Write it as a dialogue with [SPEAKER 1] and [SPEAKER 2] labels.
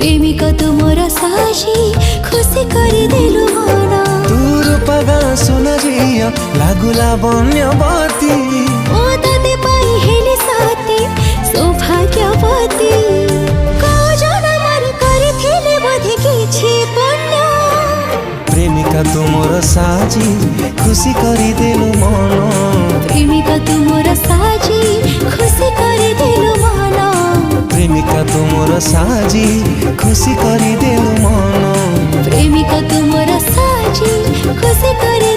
[SPEAKER 1] प्रेमिका तुमर साजी खुशी करिदेलु मन
[SPEAKER 2] तूर पगा सुनरिया लागुला बन्यवती
[SPEAKER 1] ओ दादे पाई हेली साथी सौभाग्यवती को जनमर करिथिले बोधे किछि पुण्य
[SPEAKER 2] प्रेमिका तुमर साजी खुशी करिदेलु मन
[SPEAKER 1] प्रेमिका तुमर साजी खुशी करिदेलु मन
[SPEAKER 2] प्रेमिका तुमर साजी खुशी करिदेलु मन
[SPEAKER 1] प्रेमिका तुमर साजी खुशी करि